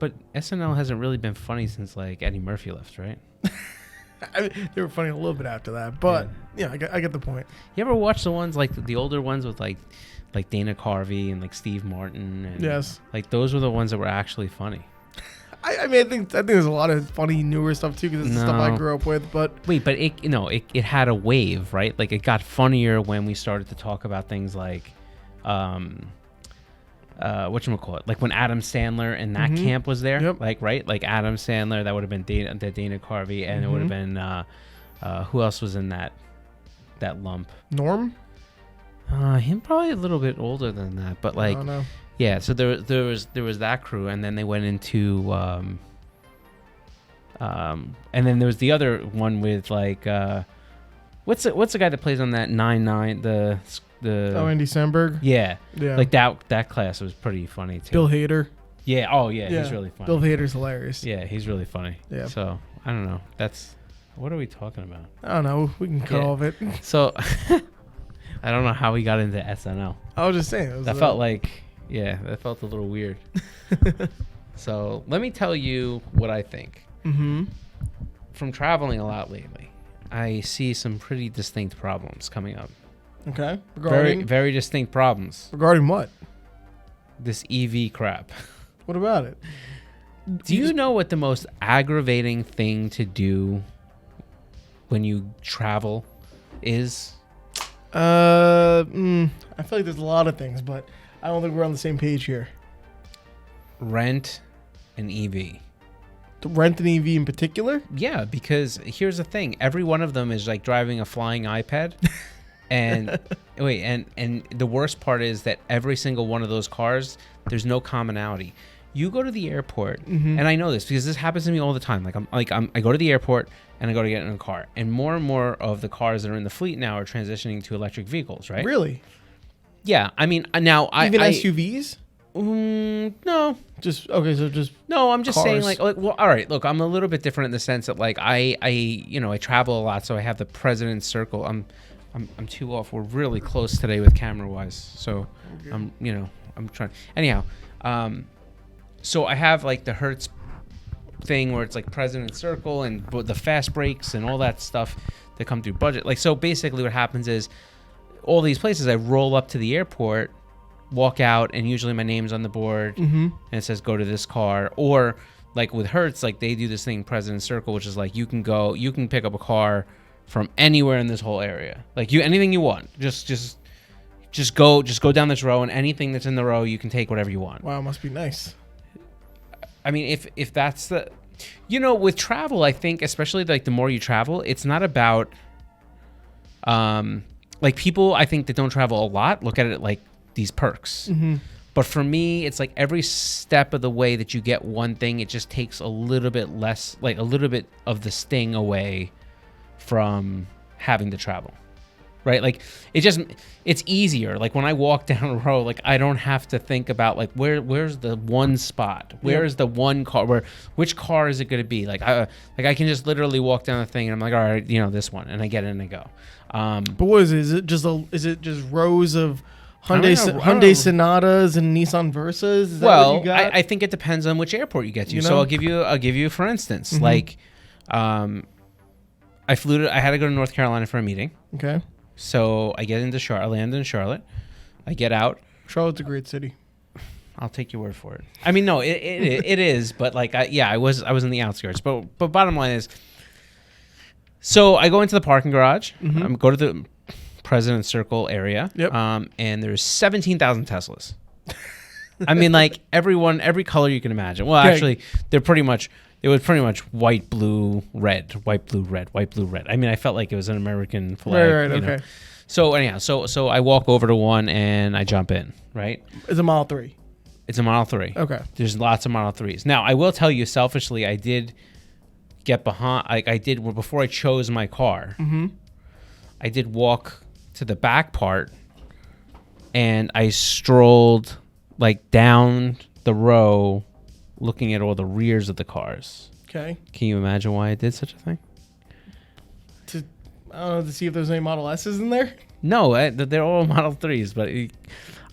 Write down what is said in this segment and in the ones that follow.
But SNL hasn't really been funny since like Eddie Murphy left, right? I mean, they were funny a little bit after that, but yeah, I get the point. You ever watch the ones like the older ones with like Dana Carvey and like Steve Martin? And, Yes. Like those were the ones that were actually funny. I mean, I think there's a lot of funny newer stuff too because it's stuff I grew up with. But wait, but it had a wave, right? Like it got funnier when we started to talk about things like, whatchamacallit, like when Adam Sandler and that camp was there, like right, like Adam Sandler, that would have been Dana Carvey, and it would have been who else was in that lump? Norm. Him probably a little bit older than that, but like. I don't know. Yeah, so there was that crew, and then they went into and then there was the other one with like what's the guy that plays on that 9-9 the Andy Samberg. Yeah, Yeah. like that class was pretty funny too. Bill Hader. Yeah. Oh yeah, he's really funny. Bill Hader's hilarious. Yeah, he's really funny. Yeah. So I don't know. What are we talking about? I don't know. We can cut all of it. So I don't know how we got into SNL. I was just saying. That felt like. Yeah, that felt a little weird. So let me tell you what I think. Mm-hmm. From traveling a lot lately, I see some pretty distinct problems coming up. Okay. Very, very distinct problems. Regarding what? This EV crap. What about it? Do you know what the most aggravating thing to do when you travel is? I feel like there's a lot of things, but I don't think we're on the same page here. Rent an EV. To rent an EV in particular? Yeah, because here's the thing. Every one of them is like driving a flying iPad. And and the worst part is that every single one of those cars, there's no commonality. You go to the airport, and I know this because this happens to me all the time. I go to the airport and I go to get in a car, and more of the cars that are in the fleet now are transitioning to electric vehicles, right? Really? Yeah, I mean now even SUVs? No. No, I'm just cars. saying like well, all right, look, I'm a little bit different in the sense that like I travel a lot, so I have the President's Circle. I'm too off. We're really close today with camera wise, so okay. I'm trying. Anyhow, so I have like the Hertz thing where it's like President's Circle and the fast brakes and all that stuff that come through budget. Like so, basically, what happens is all these places I roll up to the airport, walk out, and usually my name's on the board and it says go to this car. Or like with Hertz, like they do this thing President's Circle, which is like you can pick up a car from anywhere in this whole area. Like anything you want. Just go down this row, and anything that's in the row you can take whatever you want. Wow, must be nice. I mean, if that's the with travel, I think especially like the more you travel, it's not about like people I think that don't travel a lot look at it like these perks. But for me, it's like every step of the way that you get one thing, it just takes a little bit less, like a little bit of the sting away from having to travel, right? Like it's easier. Like when I walk down a row, like I don't have to think about like where's the one spot, where's the one car, which car is it going to be? Like I can just literally walk down the thing and I'm like, all right, this one, and I get in and I go. But what is it? Is it just rows of Hyundai Sonatas and Nissan Versas? Is that what you got? I think it depends on which airport you get to. So I'll give you for instance, like I had to go to North Carolina for a meeting. Okay. So I get into Charlotte, I land in Charlotte. I get out. Charlotte's a great city. I'll take your word for it. I mean, no, it is, but like I was in the outskirts. But bottom line is, so I go into the parking garage. Go to the President's Circle area. Yep. And there's 17,000 Teslas. I mean, like every color you can imagine. Well, actually, it was pretty much white, blue, red, white, blue, red, white, blue, red. I mean, I felt like it was an American flag. Right, okay. So anyhow, so I walk over to one and I jump in, right? It's a Model 3. It's a Model 3. Okay. There's lots of Model 3s. Now, I will tell you selfishly, I did get behind, before I chose my car, I did walk to the back part and I strolled like down the row looking at all the rears of the cars. Okay. Can you imagine why I did such a thing? I don't know, to see if there's any Model S's in there? No, they're all Model 3s, but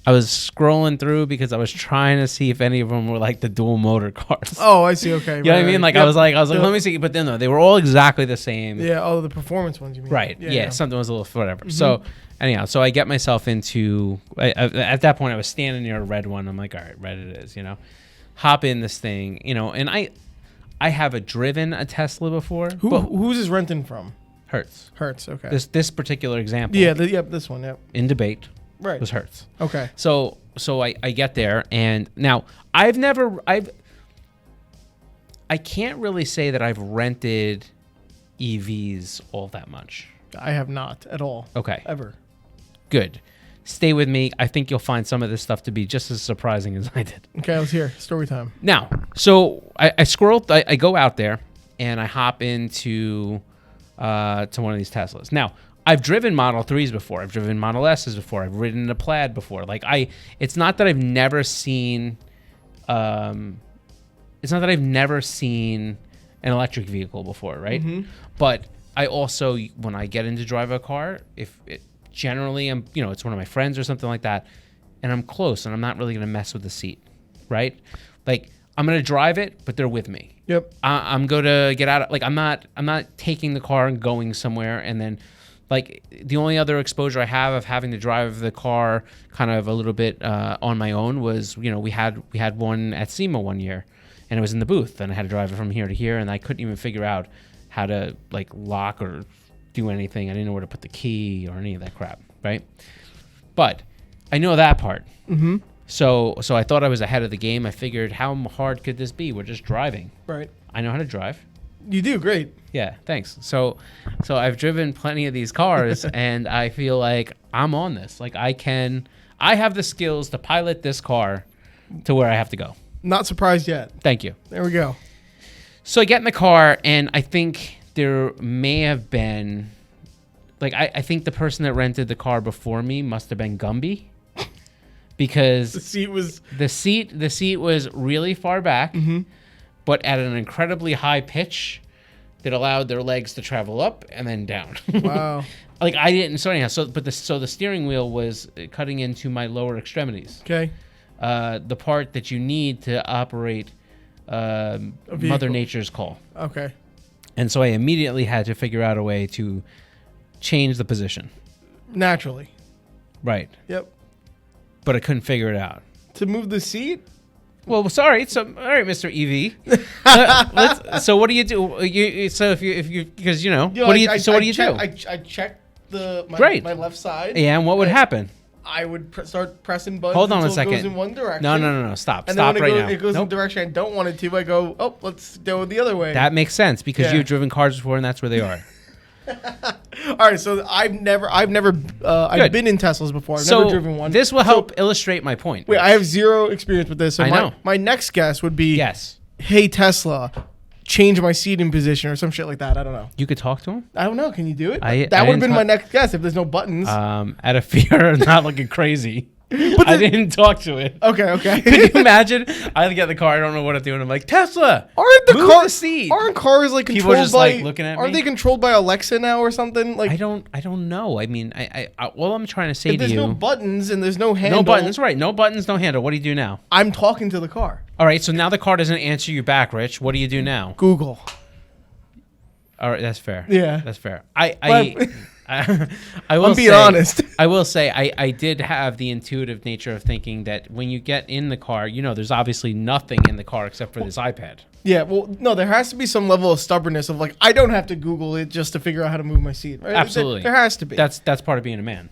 I was scrolling through because I was trying to see if any of them were like the dual motor cars. Oh, I see. Okay. You know what I mean? Like, I was like, let me see. But then, no, they were all exactly the same. Yeah. Oh, the performance ones, you mean? Right. Yeah. Something was a little whatever. So, anyhow, so I get myself into, at that point, I was standing near a red one. I'm like, all right, red it is, Hop in this thing, and I have driven a Tesla before. Who's this renting from? Hertz. Hertz, okay. This particular example. Yeah, this one, yep. In debate. Right. Was Hertz. Okay. So I get there, and now I can't really say that I've rented EVs all that much. I have not at all. Okay. Ever. Good. Stay with me. I think you'll find some of this stuff to be just as surprising as I did. Okay, let's hear. Story time. Now, so I scrolled, I go out there, and I hop into to one of these Teslas. Now, I've driven Model 3s before. I've driven Model S's before. I've ridden a Plaid before. Like, it's not that I've never seen an electric vehicle before, right? But I also, when I get into drive a car, generally I'm, it's one of my friends or something like that, and I'm close and I'm not really going to mess with the seat, right? Like, I'm going to drive it, but they're with me. Yep. I'm going to get out of, like, I'm not taking the car and going somewhere, and then, like, the only other exposure I have of having to drive the car kind of a little bit on my own was, we had one at SEMA one year, and it was in the booth, and I had to drive it from here to here, and I couldn't even figure out how to, like, lock or do anything. I didn't know where to put the key or any of that crap, right? But I know that part. So I thought I was ahead of the game. I figured, how hard could this be? We're just driving. Right. I know how to drive. You do great. Yeah, thanks. So I've driven plenty of these cars, and I feel like I'm on this. Like, I have the skills to pilot this car to where I have to go. Not surprised yet. Thank you. There we go. So I get in the car, and I think there may have been, like, I think the person that rented the car before me must have been Gumby, because the seat was really far back, but at an incredibly high pitch that allowed their legs to travel up and then down. Wow. Like, I didn't. So anyhow, the steering wheel was cutting into my lower extremities. Okay. The part that you need to operate Mother Nature's call. Okay. And so I immediately had to figure out a way to change the position. Naturally. Right. Yep. But I couldn't figure it out. To move the seat? Well, sorry. So, all right, Mr. EV. So what do you do? What do you do? I checked my left side. Yeah, and what would happen? I would start pressing buttons. Hold on a until second. It goes in one direction. No. Stop. And Stop then right when now. it goes in the direction I don't want it to, I go, let's go the other way. That makes sense because you've driven cars before, and that's where they are. All right, so I've been in Teslas before. I've never driven one. This will help illustrate my point. Wait, I have zero experience with this. So I know. My next guess would be, yes. Hey, Tesla, change my seating position or some shit like that. I don't know. You could talk to him? I don't know. Can you do it? That would have been my next guess if there's no buttons. Out of fear of not looking crazy. I didn't talk to it. Okay. Can you imagine? I get in the car, I don't know what to do, and I'm like, Tesla, aren't the seat? Aren't cars like People controlled are just by? like looking at aren't me? they controlled by Alexa now or something? Like I don't know. I mean, I all I'm trying to say if to there's you. no buttons and there's no handle. No buttons, right? No buttons, no handle. What do you do now? I'm talking to the car. All right, so now the car doesn't answer you back, Rich. What do you do now? Google. All right, that's fair. Yeah, that's fair. I will I'm being honest. I will say I did have the intuitive nature of thinking that when you get in the car, there's obviously nothing in the car except for this iPad. Yeah, well, no, there has to be some level of stubbornness of like, I don't have to Google it just to figure out how to move my seat. Right? Absolutely. There has to be. That's part of being a man.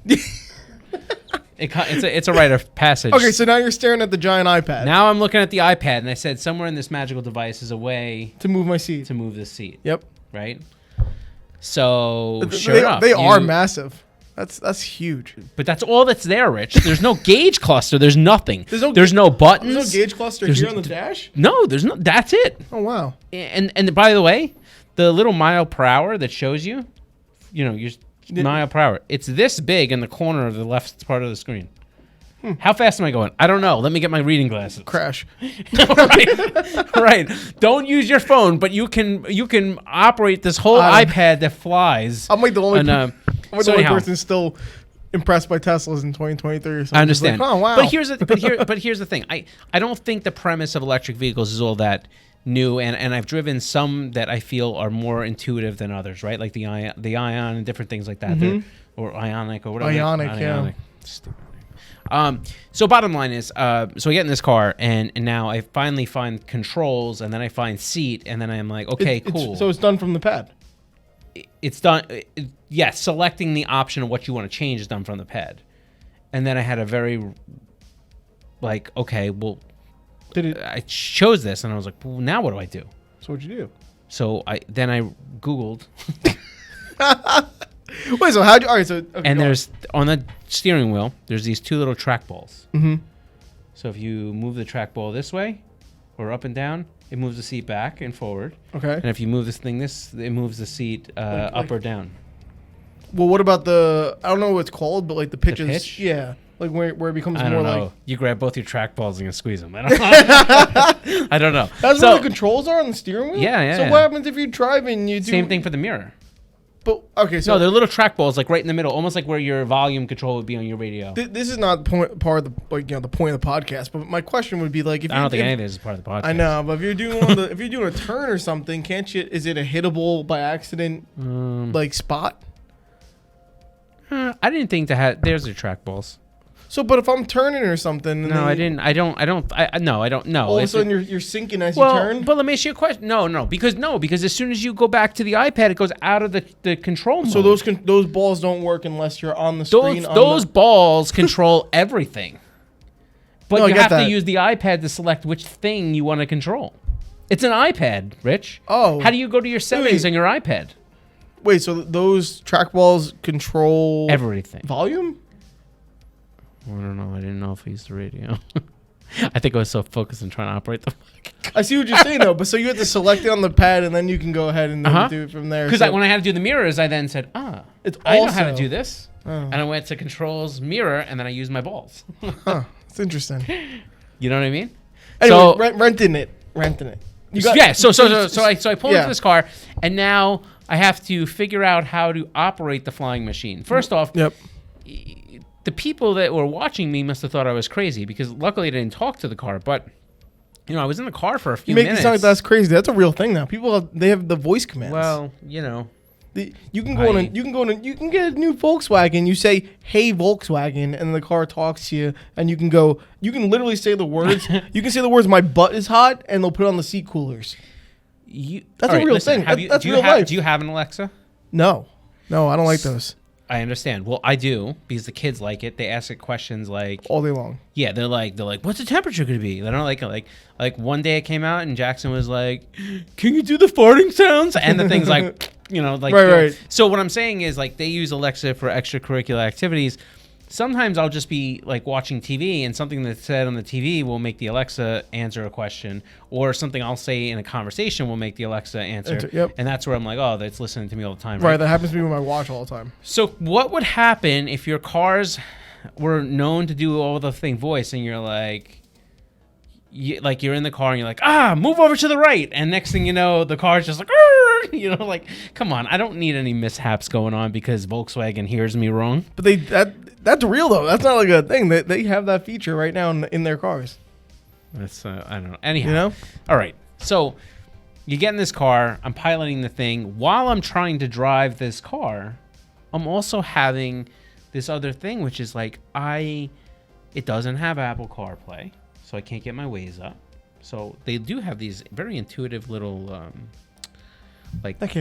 It's a rite of passage. Okay, so now you're staring at the giant iPad. Now I'm looking at the iPad, and I said somewhere in this magical device is a way to move my seat. To move this seat. Yep. Right? So they are massive. That's huge. But that's all that's there, Rich. There's no gauge cluster. There's nothing. There's no buttons. There's no gauge cluster here on the dash? No, there's no. That's it. Oh, wow. And by the way, the little mile per hour that shows you, your mile per hour, it's this big in the corner of the left part of the screen. How fast am I going? I don't know. Let me get my reading glasses. Crash. Right. Don't use your phone, but you can operate this whole iPad that flies. I'm like the only, only person still impressed by Teslas in 2023 or something. I understand. Like, oh wow. But here's the thing. I don't think the premise of electric vehicles is all that new, and I've driven some that I feel are more intuitive than others, right? Like the Ion and different things like that, or Ionic or whatever. Ionic. Stupid. So bottom line is, so I get in this car, and now I finally find controls, and then I find seat, and then I'm like, okay, cool. So it's done from the pad. It's done. Yes, selecting the option of what you want to change is done from the pad, and then I had a very, like, okay, well, I chose this, and I was like, well, now what do I do? So what'd you do? So I Googled. Wait, so how'd you? All right, so okay, and there's on the steering wheel, there's these two little trackballs. Mm-hmm. So if you move the trackball this way, or up and down, it moves the seat back and forward. Okay. And if you move this thing, it moves the seat up or down. Well, what about I don't know what it's called, but like the pitches. The pitch? Yeah. Like where it becomes I more don't know. like. You grab both your trackballs and you squeeze them. I don't know. I don't know. That's what the controls are on the steering wheel? Yeah. So what happens if you're driving? You do same thing for the mirror. But okay, so no, they're little trackballs like right in the middle, almost like where your volume control would be on your radio. This is not part of the point of the podcast. But my question would be like, if I don't think any of this is part of the podcast. I know, but if you're doing if you're doing a turn or something, can't you? Is it a hittable by accident like spot? I didn't think there's your trackballs. So, but if I'm turning or something, no, I didn't. I don't know. All of a sudden, you're sinking as you turn. But let me ask you a question. No, because as soon as you go back to the iPad, it goes out of the control mode. So those balls don't work unless you're on the screen. Those balls control everything. But you have to that. use the iPad to select which thing you want to control. It's an iPad, Rich. Oh, how do you go to your settings on your iPad? Wait, so those trackballs control everything. Volume? I don't know. I didn't know if I used the radio. I think I was so focused on trying to operate the. I see what you're saying though, but so you have to select it on the pad, and then you can go ahead and do it from there. Because when I had to do the mirrors, I then said, I know how to do this, and I went to controls mirror, and then I used my balls. Huh? It's interesting. You know what I mean? Anyway, so renting it. So I pull into this car, and now I have to figure out how to operate the flying machine. First off, the people that were watching me must have thought I was crazy because luckily I didn't talk to the car. But I was in the car for a few minutes. You make it sound like that's crazy. That's a real thing now. People they have the voice commands. Well, you can get a new Volkswagen. You say, "Hey Volkswagen," and the car talks to you, and you can literally say the words. You can say the words, "My butt is hot," and they'll put on the seat coolers. That's a real thing. That's real life. Do you have an Alexa? No, I don't like those. I understand. Well, I do because the kids like it. They ask it questions like all day long. Yeah, they're like, what's the temperature going to be? They don't like one day it came out and Jackson was like, "Can you do the farting sounds?" And the thing's like, right. So what I'm saying is like they use Alexa for extracurricular activities. Sometimes I'll just be like watching TV and something that's said on the TV will make the Alexa answer a question, or something I'll say in a conversation will make the Alexa answer. Yep. And that's where I'm like, oh, that's listening to me all the time. Right. That happens to me with my watch all the time. So what would happen if your cars were known to do all the thing voice and you're like, you're in the car and you're like, move over to the right. And next thing you know, the car's just like, come on. I don't need any mishaps going on because Volkswagen hears me wrong. But that's real though. That's not like a thing. They have that feature right now in their cars. That's I don't know. Anyhow, all right. So you get in this car. I'm piloting the thing while I'm trying to drive this car. I'm also having this other thing, which is like it doesn't have Apple CarPlay, so I can't get my Waze up. So they do have these very intuitive little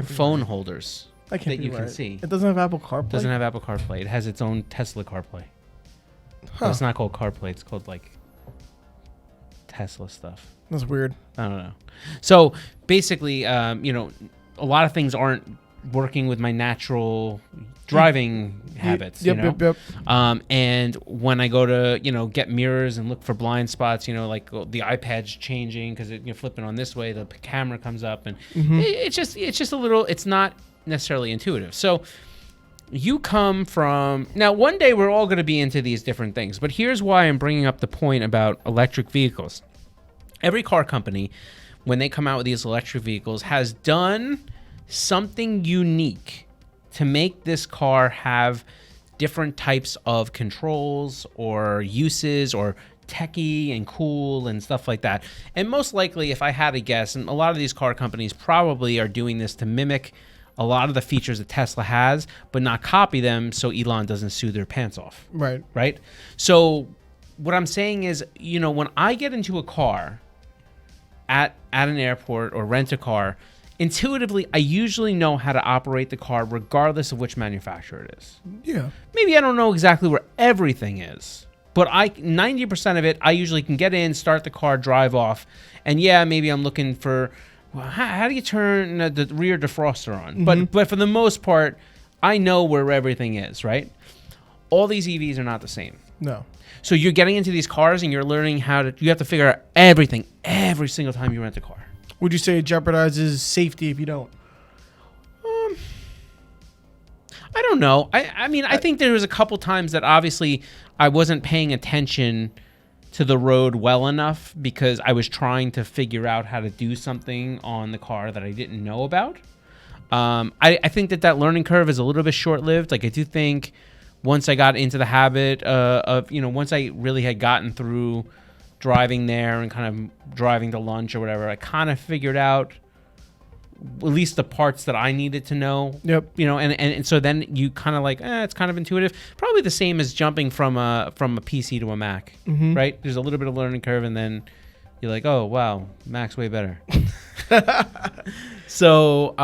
phone holders. That you can see. It doesn't have Apple CarPlay? It doesn't have Apple CarPlay. It has its own Tesla CarPlay. Huh. It's not called CarPlay. It's called like Tesla stuff. That's weird. I don't know. So basically, a lot of things aren't working with my natural driving habits. Yep. And when I go to, get mirrors and look for blind spots, like the iPad's changing because you're flipping on this way, the camera comes up, and it's just a little. It's not necessarily intuitive. So you come from now. One day we're all going to be into these different things, but here's why I'm bringing up the point about electric vehicles. Every car company, when they come out with these electric vehicles, has done something unique to make this car have different types of controls or uses or techie and cool and stuff like that. And most likely, if I had to guess, and a lot of these car companies probably are doing this to mimic a lot of the features that Tesla has, but not copy them so Elon doesn't sue their pants off. Right. Right? So what I'm saying is, you know, when I get into a car at an airport or rent a car, intuitively, I usually know how to operate the car regardless of which manufacturer it is. Yeah. Maybe I don't know exactly where everything is, but 90% of it, I usually can get in, start the car, drive off. And yeah, maybe I'm looking for, well, how do you turn the rear defroster on? Mm-hmm. But for the most part, I know where everything is, right? All these EVs are not the same. No. So you're getting into these cars and you're learning you have to figure out everything every single time you rent a car. Would you say it jeopardizes safety if you don't? I don't know. I mean, I think there was a couple times that obviously I wasn't paying attention to the road well enough because I was trying to figure out how to do something on the car that I didn't know about. I think that learning curve is a little bit short-lived. Like, I do think once I got into the habit of, you know, once I really had gotten through driving there and kind of driving to lunch or whatever, I kind of figured out at least the parts that I needed to know. Yep. You know, and so then you kind of like, it's kind of intuitive. Probably the same as jumping from a PC to a Mac, right? There's a little bit of learning curve, and then you're like, oh wow, Mac's way better. So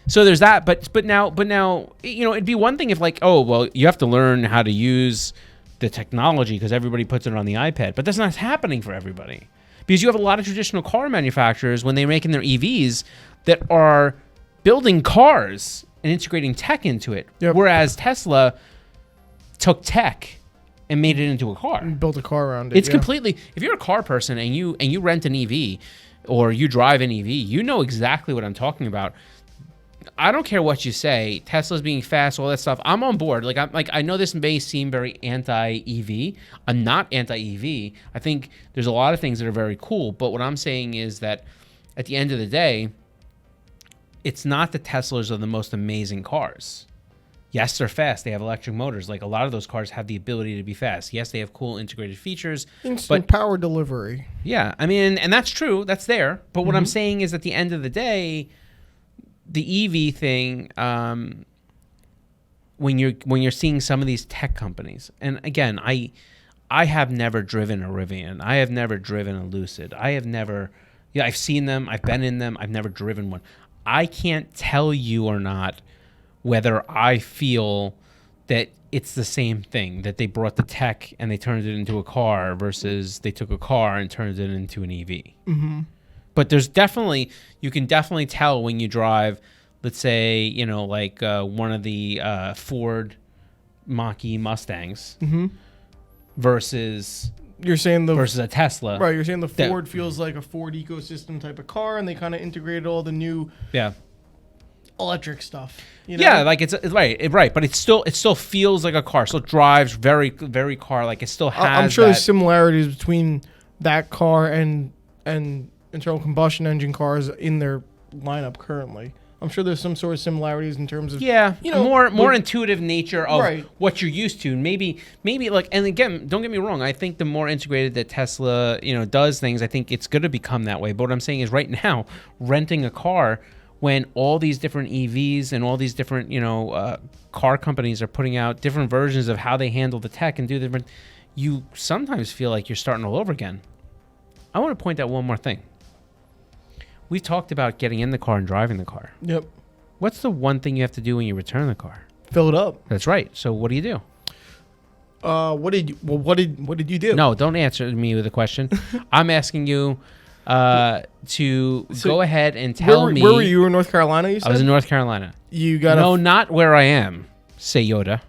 there's that. But now, you know, it'd be one thing if like, oh well, you have to learn how to use the technology because everybody puts it on the iPad, but that's not happening for everybody. Because you have a lot of traditional car manufacturers when they're making their EVs that are building cars and integrating tech into it. Yep. Whereas Tesla took tech and made it into a car. And built a car around it. It's completely, if you're a car person and you rent an EV or you drive an EV, you know exactly what I'm talking about. I don't care what you say, Tesla's being fast, all that stuff. I'm on board. I know this may seem very anti-EV. I'm not anti-EV. I think there's a lot of things that are very cool. But what I'm saying is that at the end of the day, it's not the Teslas are the most amazing cars. Yes, they're fast. They have electric motors. Like, a lot of those cars have the ability to be fast. Yes, they have cool integrated features. Instant power delivery. Yeah, I mean, and that's true. That's there. But what I'm saying is at the end of the day, the EV thing, when you're seeing some of these tech companies, and again, I have never driven a Rivian. I have never driven a Lucid. I've seen them. I've been in them. I've never driven one. I can't tell you or not whether I feel that it's the same thing, that they brought the tech and they turned it into a car versus they took a car and turned it into an EV. Mm-hmm. But you can definitely tell when you drive, let's say, you know, like one of the Ford Mach-E Mustangs versus a Tesla. Right, you're saying the Ford feels like a Ford ecosystem type of car, and they kind of integrated all the new electric stuff. You know? Yeah, like it's right, but it still feels like a car. So it drives very, very car. Like, it still has. I'm sure there's similarities between that car and internal combustion engine cars in their lineup currently. I'm sure there's some sort of similarities in terms of more intuitive nature of what you're used to. Maybe like, and again, don't get me wrong, I think the more integrated that Tesla, you know, does things, I think it's going to become that way. But what I'm saying is right now, renting a car when all these different EVs and all these different, you know, car companies are putting out different versions of how they handle the tech and do different, you sometimes feel like you're starting all over again. I want to point out one more thing. We've talked about getting in the car and driving the car. Yep. What's the one thing you have to do when you return the car? Fill it up. That's right. So what do you do? What did you do? No, don't answer me with a question. I'm asking you to go ahead and tell me. Where were you in North Carolina? You said? I was in North Carolina. You got not where I am. Say Yoda.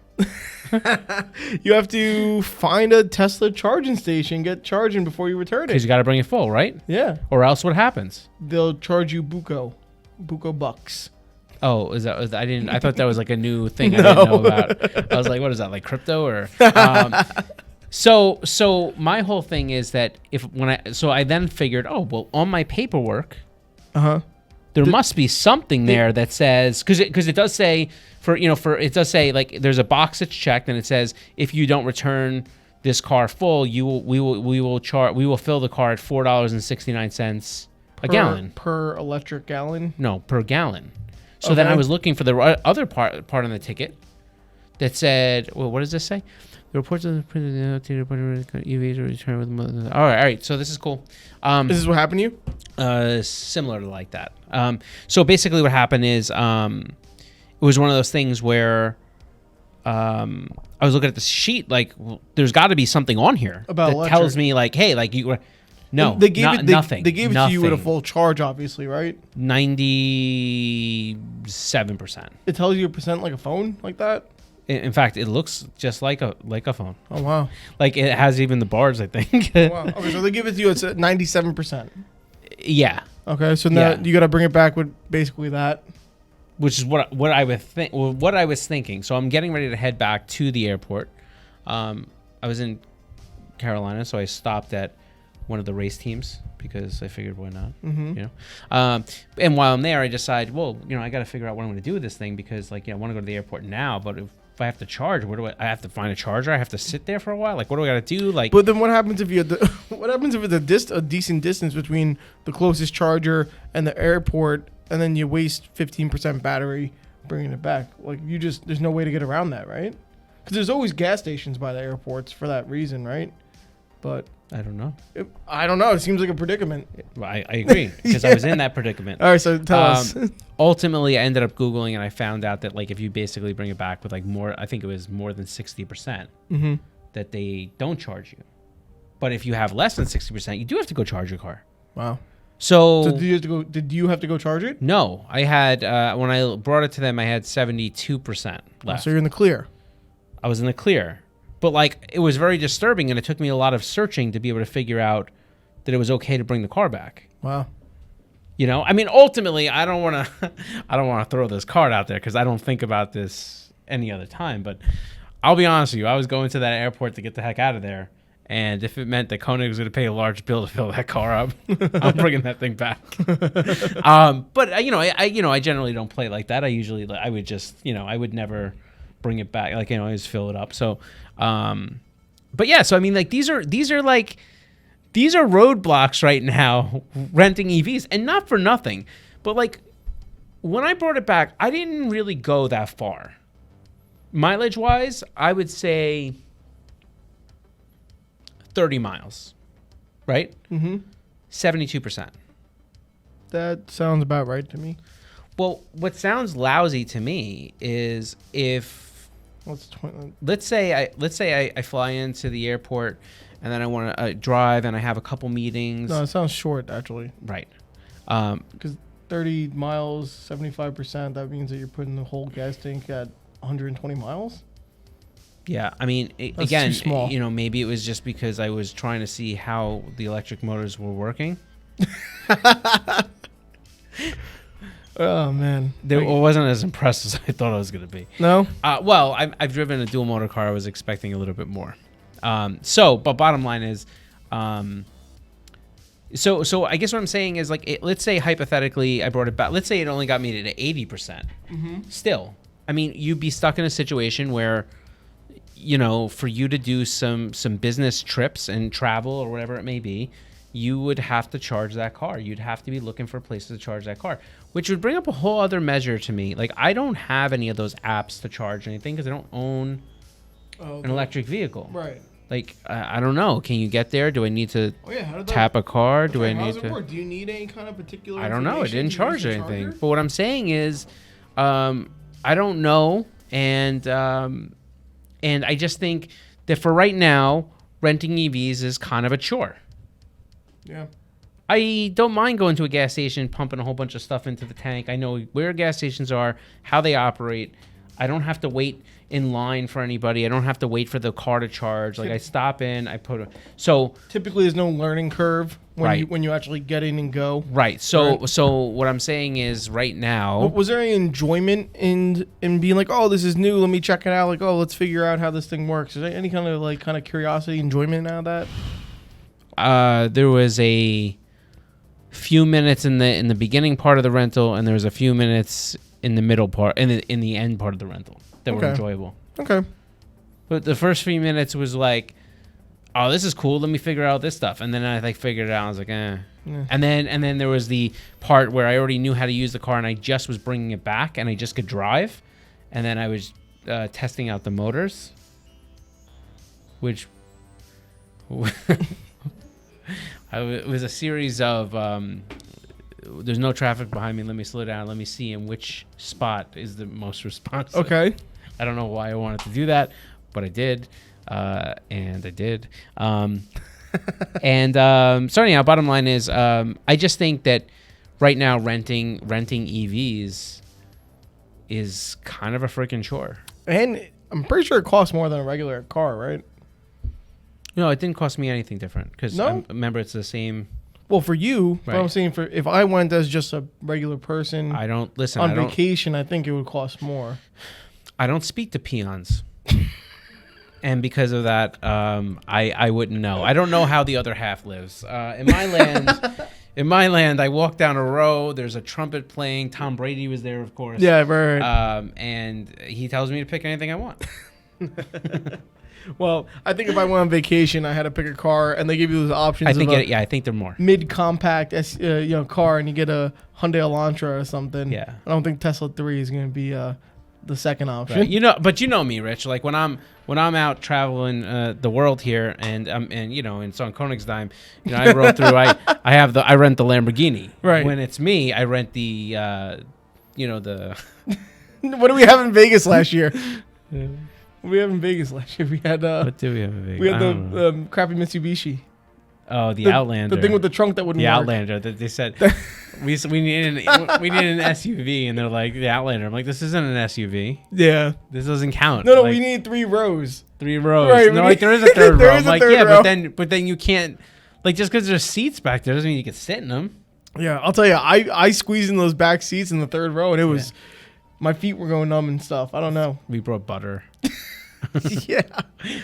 You have to find a Tesla charging station, get charging before you return it. Because you got to bring it full, right? Yeah. Or else what happens? They'll charge you buco bucks. Oh, I thought that was like a new thing I didn't know about. I was like, what is that, like crypto or? So my whole thing is that I then figured, oh well, on my paperwork, there must be something there that says, because it does say it does say like there's a box that's checked and it says if you don't return this car full, we will fill the car at $4.69 a gallon per electric gallon. No, per gallon. So then I was looking for the other part on the ticket that said, well, what does this say? The reports of the EVs return with. All right. So this is cool. This is what happened to you? Similar to like that. So basically, what happened is, it was one of those things where, I was looking at the sheet. Like, there's got to be something on here about that electric. Tells me, like, hey, like you. No, they gave nothing. They gave it to you with a full charge, obviously, right? 97%. It tells you a percent like a phone, like that. In fact, it looks just like a phone. Oh wow! Like it has even the bars, I think. Oh, wow. Okay, so they give it to you. It's at 97%. Yeah. Okay, so now you got to bring it back with basically that. Which is what I would think. What I was thinking. So I'm getting ready to head back to the airport. I was in Carolina, so I stopped at one of the race teams because I figured why not, you know. And while I'm there, I decide, well, I got to figure out what I'm going to do with this thing because, like, I want to go to the airport now, but if I have to charge, where do I have to find a charger? I have to sit there for a while. Like, what do I got to do? Like, but then what happens if what happens if it's a decent distance between the closest charger and the airport, and then you waste 15% battery bringing it back? Like, there's no way to get around that, right? Because there's always gas stations by the airports for that reason, right? But I don't know. It seems like a predicament. I agree because I was in that predicament. All right, so tell us. Ultimately, I ended up Googling and I found out that, like, if you basically bring it back with like more, I think it was more than 60%, that they don't charge you. But if you have less than 60%, you do have to go charge your car. Wow. So did you have to go charge it? No, I had when I brought it to them, I had 72% left. So you're in the clear. I was in the clear. But, like, it was very disturbing, and it took me a lot of searching to be able to figure out that it was okay to bring the car back. Wow. I mean, ultimately, I don't want to throw this card out there because I don't think about this any other time. But I'll be honest with you, I was going to that airport to get the heck out of there, and if it meant that Koenig was going to pay a large bill to fill that car up, I'm bringing that thing back. But I generally don't play like that. I would just, I would never bring it back. Like, I always fill it up. So. But yeah, so I mean, like these are roadblocks right now, renting EVs, and not for nothing, but like when I brought it back, I didn't really go that far. Mileage wise, I would say 30 miles, right? 72%. That sounds about right to me. Well, what sounds lousy to me is if, let's say I fly into the airport and then I want to drive and I have a couple meetings. No, it sounds short actually. Right. Because 30 miles, 75%, that means that you're putting the whole gas tank at 120 miles. Yeah, I mean, again, maybe it was just because I was trying to see how the electric motors were working. Oh man, it wasn't as impressed as I thought it was going to be. No. Well, I've driven a dual motor car. I was expecting a little bit more. But bottom line is, so I guess what I'm saying is, like, let's say hypothetically I brought it back. Let's say it only got me to 80%. Still, I mean, you'd be stuck in a situation where, for you to do some business trips and travel or whatever it may be, you would have to charge that car. You'd have to be looking for places to charge that car, which would bring up a whole other measure to me. Like, I don't have any of those apps to charge anything because I don't own an electric vehicle. Right. Like, I don't know. Can you get there? Do I need to tap a car? Do I need to? Work? Do you need any kind of particular? I don't know. It didn't charge anything. But what I'm saying is, I don't know, and I just think that for right now, renting EVs is kind of a chore. Yeah. I don't mind going to a gas station, pumping a whole bunch of stuff into the tank. I know where gas stations are, how they operate. I don't have to wait in line for anybody. I don't have to wait for the car to charge. Like, I stop in, I put so typically there's no learning curve when right. when you actually get in and go. Right. So what I'm saying is right now. Was there any enjoyment in being like, oh, this is new, let me check it out. Like, oh, let's figure out how this thing works. Is there any kind of curiosity, enjoyment out of that? There was a few minutes in the beginning part of the rental, and there was a few minutes in the middle part, in the end part of the rental that were enjoyable. Okay. But the first few minutes was like, oh, this is cool. Let me figure out this stuff, and then I like figured it out. I was like, eh. Yeah. And then there was the part where I already knew how to use the car, and I just was bringing it back, and I just could drive, and then I was testing out the motors, which it was a series of there's no traffic behind me. Let me slow down. Let me see in which spot is the most responsive. Okay. I don't know why I wanted to do that, but I did, and I did. Starting out, bottom line is, I just think that right now renting EVs is kind of a freaking chore. And I'm pretty sure it costs more than a regular car, right? No, it didn't cost me anything different because remember it's the same. Well, for you, right. But I'm saying if I went as just a regular person, on vacation, I think it would cost more. I don't speak to peons. And because of that, I wouldn't know. I don't know how the other half lives. In my land, I walk down a row. There's a trumpet playing. Tom Brady was there, of course. Yeah, right. And he tells me to pick anything I want. Well, I think if I went on vacation, I had to pick a car, and they give you those options. I think they're more mid-compact, car, and you get a Hyundai Elantra or something. Yeah, I don't think Tesla 3 is going to be the second option. Right. But you know me, Rich. Like when I'm out traveling the world here, and it's on Koenigsdam, I roll through. I rent the Lamborghini. Right. When it's me, I rent the the. What did we have in Vegas last year? We have in Vegas last year. We had what do we have in Vegas? We had the crappy Mitsubishi. Oh, the Outlander. The thing with the trunk that wouldn't work. The Outlander that they said we need an SUV, and they're like the Outlander. I'm like, this isn't an SUV. Yeah, this doesn't count. No, we need 3 rows. 3 rows. Right, no, there is a third row. I'm like, row. but then you can't, like, just because there's seats back there doesn't mean you can sit in them. Yeah, I'll tell you, I squeezed in those back seats in the 3rd row, and it was my feet were going numb and stuff. I don't know. We brought butter. Yeah,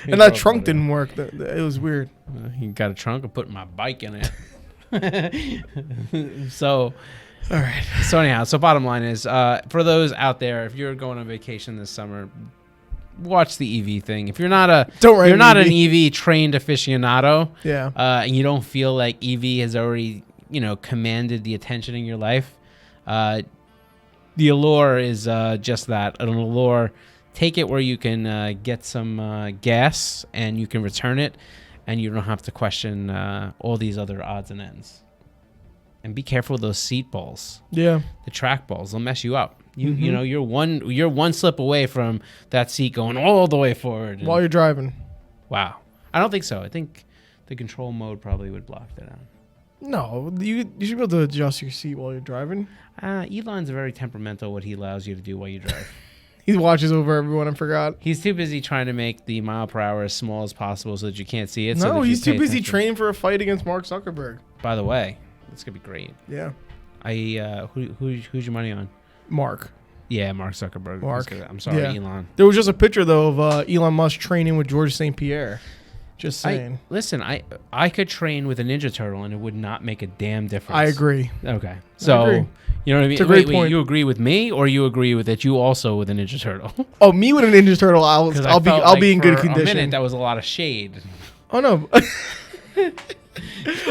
and that trunk didn't work. It was weird. You got a trunk and put my bike in it. So, all right. So anyhow, bottom line is, for those out there, if you're going on vacation this summer, watch the EV thing. If you're not an EV trained aficionado, and you don't feel like EV has already commanded the attention in your life, the allure is just that, an allure. Take it where you can get some gas and you can return it, and you don't have to question all these other odds and ends. And be careful with those seat balls. Yeah, the track balls, they'll mess you up. You're one slip away from that seat going all the way forward while you're driving. Wow, I don't think so. I think the control mode probably would block that out. No, you should be able to adjust your seat while you're driving. Elon's very temperamental. What he allows you to do while you drive. He watches over everyone. I forgot. He's too busy trying to make the mile per hour as small as possible so that you can't see it. No, he's too busy training for a fight against Mark Zuckerberg. By the way, it's gonna be great. Yeah. Who's your money on? Mark. Yeah, Mark Zuckerberg. I'm sorry, Elon. There was just a picture though of Elon Musk training with George St. Pierre. Just saying. I could train with a Ninja Turtle and it would not make a damn difference. I agree. Okay. So, you know what I mean? It's a great point. You agree with me, or you agree with that you also with a Ninja Turtle? Oh, me with a Ninja Turtle, I'll be in good condition. For a minute, that was a lot of shade. Oh no.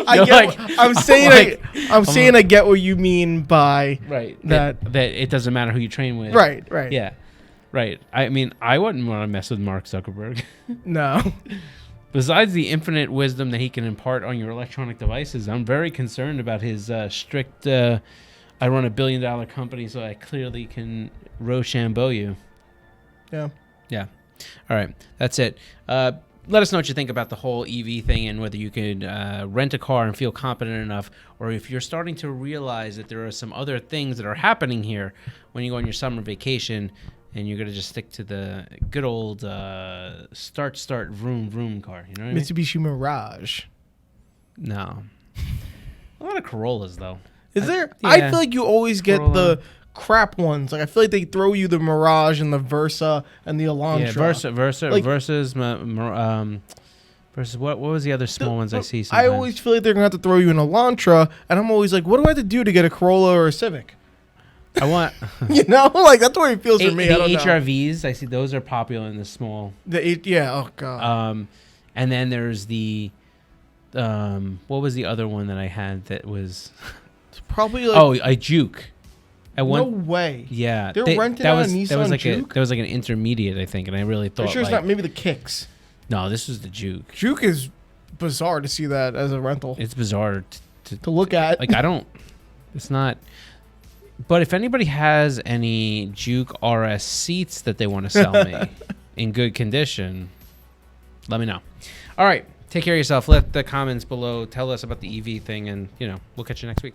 I'm saying I get what you mean by that it doesn't matter who you train with. Right. Yeah. Right. I mean, I wouldn't want to mess with Mark Zuckerberg. No. Besides the infinite wisdom that he can impart on your electronic devices, I'm very concerned about his strict, I run $1 billion company, so I clearly can Rochambeau you. Yeah. Yeah. All right. That's it. Let us know what you think about the whole EV thing and whether you could rent a car and feel competent enough, or if you're starting to realize that there are some other things that are happening here when you go on your summer vacation and you're going to just stick to the good old start, vroom, vroom car. You know what I mean? Mitsubishi Mirage. No. A lot of Corollas, though. Is there? Yeah. I feel like you always get the crap ones. Like I feel like they throw you the Mirage and the Versa and the Elantra. Yeah, Versus Versus what was the other small ones I see I sometimes? always feel like they're going to have to throw you an Elantra, and I'm always like, what do I have to do to get a Corolla or a Civic? I want You know? Like, that's the way it feels for me. the I don't know. HRVs. I see those are popular in the small. Yeah, oh, God. And then there's the what was the other one that I had that was It's probably like... a Juke. No way. Yeah. They're renting out a Nissan Juke? That was like an intermediate, I think, and I really thought I'm sure it's not maybe the Kicks. No, this was the Juke. Juke is bizarre to see that as a rental. It's bizarre to look at. Like, it's not. But if anybody has any Juke RS seats that they want to sell me in good condition, let me know. All right. Take care of yourself. Let the comments below tell us about the EV thing, and, we'll catch you next week.